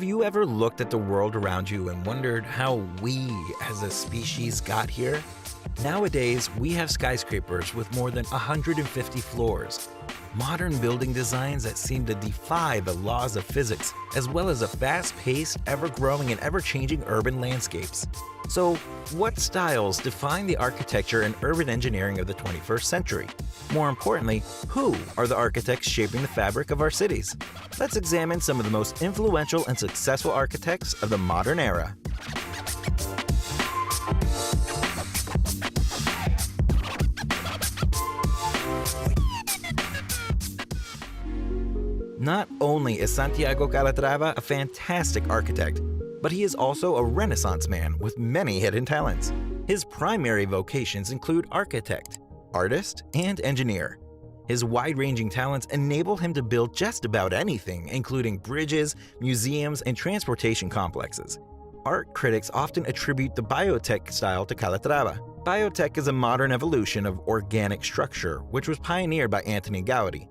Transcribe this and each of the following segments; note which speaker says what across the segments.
Speaker 1: Have you ever looked at the world around you and wondered how we as a species got here? Nowadays, we have skyscrapers with more than 150 floors, modern building designs that seem to defy the laws of physics, as well as a fast-paced, ever-growing and ever-changing urban landscapes. So, what styles define the architecture and urban engineering of the 21st century? More importantly, who are the architects shaping the fabric of our cities? Let's examine some of the most influential and successful architects of the modern era. Not only is Santiago Calatrava a fantastic architect, but he is also a Renaissance man with many hidden talents. His primary vocations include architect, artist, and engineer. His wide-ranging talents enable him to build just about anything, including bridges, museums, and transportation complexes. Art critics often attribute the biotech style to Calatrava. Biotech is a modern evolution of organic structure, which was pioneered by Antoni Gaudi.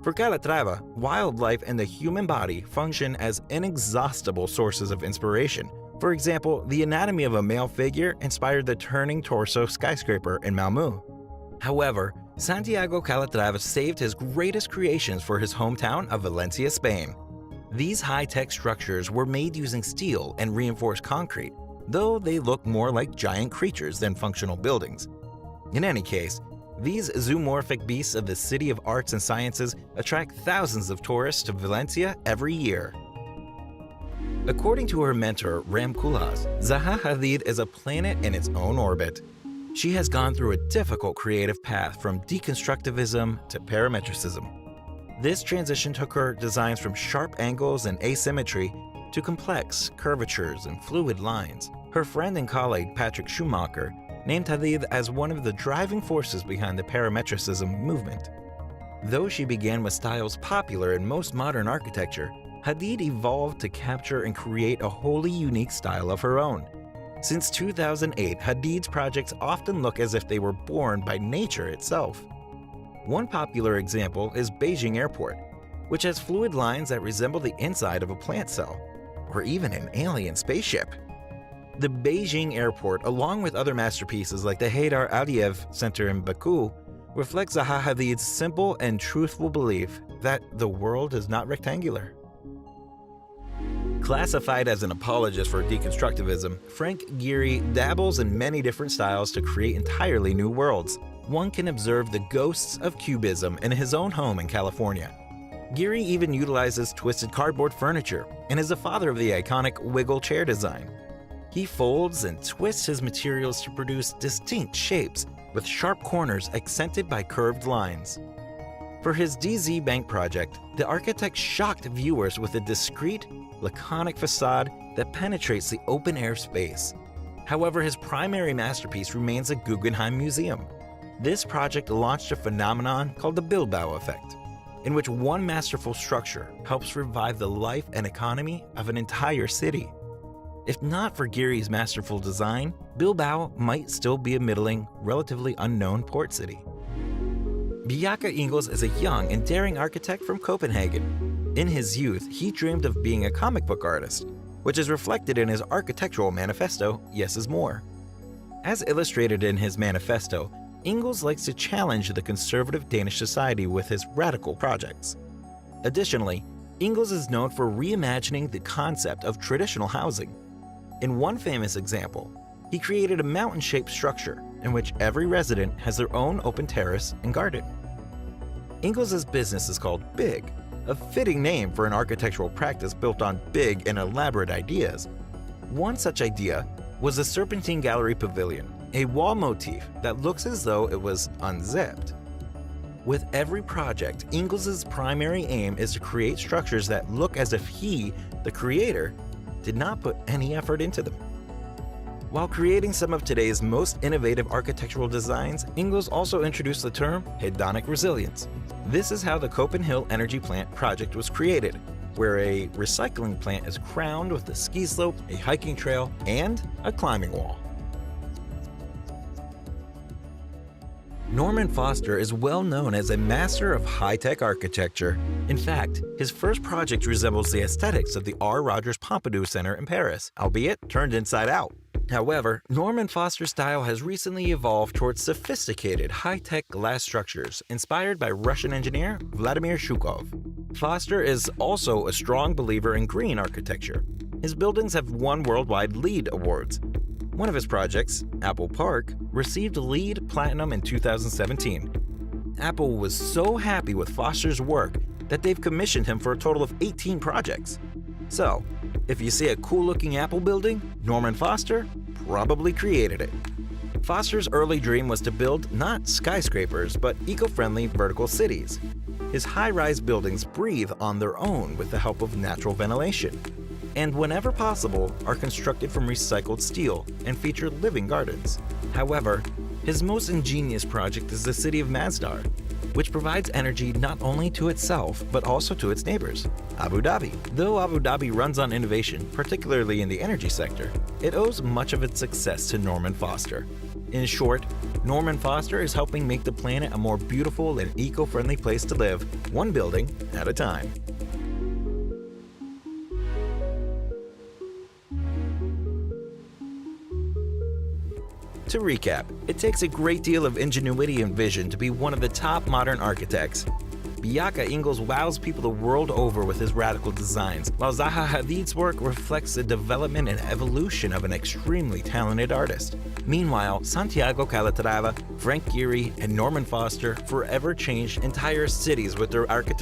Speaker 1: For Calatrava, wildlife and the human body function as inexhaustible sources of inspiration. For example, the anatomy of a male figure inspired the turning torso skyscraper in Malmö. However, Santiago Calatrava saved his greatest creations for his hometown of Valencia, Spain. These high-tech structures were made using steel and reinforced concrete, though they look more like giant creatures than functional buildings. In any case, these zoomorphic beasts of the City of Arts and Sciences attract thousands of tourists to Valencia every year. According to her mentor, Rem Koolhaas, Zaha Hadid is a planet in its own orbit. She has gone through a difficult creative path from deconstructivism to parametricism. This transition took her designs from sharp angles and asymmetry to complex curvatures and fluid lines. Her friend and colleague Patrick Schumacher named Hadid as one of the driving forces behind the parametricism movement. Though she began with styles popular in most modern architecture, Hadid evolved to capture and create a wholly unique style of her own. Since 2008, Hadid's projects often look as if they were born by nature itself. One popular example is Beijing Airport, which has fluid lines that resemble the inside of a plant cell, or even an alien spaceship. The Beijing Airport, along with other masterpieces like the Heydar Aliyev Center in Baku, reflects Zaha Hadid's simple and truthful belief that the world is not rectangular. Classified as an apologist for deconstructivism, Frank Gehry dabbles in many different styles to create entirely new worlds. One can observe the ghosts of cubism in his own home in California. Gehry even utilizes twisted cardboard furniture and is the father of the iconic wiggle chair design. He folds and twists his materials to produce distinct shapes with sharp corners accented by curved lines. For his DZ Bank project, the architect shocked viewers with a discreet, laconic facade that penetrates the open-air space. However, his primary masterpiece remains the Guggenheim Museum. This project launched a phenomenon called the Bilbao effect, in which one masterful structure helps revive the life and economy of an entire city. If not for Gehry's masterful design, Bilbao might still be a middling, relatively unknown port city. Bjarke Ingels is a young and daring architect from Copenhagen. In his youth, he dreamed of being a comic book artist, which is reflected in his architectural manifesto, Yes is More. As illustrated in his manifesto, Ingels likes to challenge the conservative Danish society with his radical projects. Additionally, Ingels is known for reimagining the concept of traditional housing. In one famous example, he created a mountain-shaped structure in which every resident has their own open terrace and garden. Ingels' business is called Big, a fitting name for an architectural practice built on big and elaborate ideas. One such idea was the Serpentine Gallery Pavilion, a wall motif that looks as though it was unzipped. With every project, Ingels' primary aim is to create structures that look as if he, the creator, did not put any effort into them. While creating some of today's most innovative architectural designs, Ingels also introduced the term hedonic resilience. This is how the Copenhagen Energy Plant project was created, where a recycling plant is crowned with a ski slope, a hiking trail, and a climbing wall. Norman Foster is well known as a master of high-tech architecture. In fact, his first project resembles the aesthetics of the R. Rogers Pompidou Center in Paris, albeit turned inside out. However, Norman Foster's style has recently evolved towards sophisticated, high-tech glass structures inspired by Russian engineer Vladimir Shukov. Foster is also a strong believer in green architecture. His buildings have won worldwide LEED awards. One of his projects, Apple Park, received LEED Platinum in 2017. Apple was so happy with Foster's work that they've commissioned him for a total of 18 projects. So, if you see a cool-looking Apple building, Norman Foster probably created it. Foster's early dream was to build not skyscrapers, but eco-friendly vertical cities. His high-rise buildings breathe on their own with the help of natural ventilation, and whenever possible are constructed from recycled steel and feature living gardens. However, his most ingenious project is the city of Masdar, which provides energy not only to itself but also to its neighbors, Abu Dhabi. Though Abu Dhabi runs on innovation, particularly in the energy sector, it owes much of its success to Norman Foster. In short, Norman Foster is helping make the planet a more beautiful and eco-friendly place to live, one building at a time. To recap, it takes a great deal of ingenuity and vision to be one of the top modern architects. Bjarke Ingels wows people the world over with his radical designs, while Zaha Hadid's work reflects the development and evolution of an extremely talented artist. Meanwhile, Santiago Calatrava, Frank Gehry, and Norman Foster forever changed entire cities with their architecture.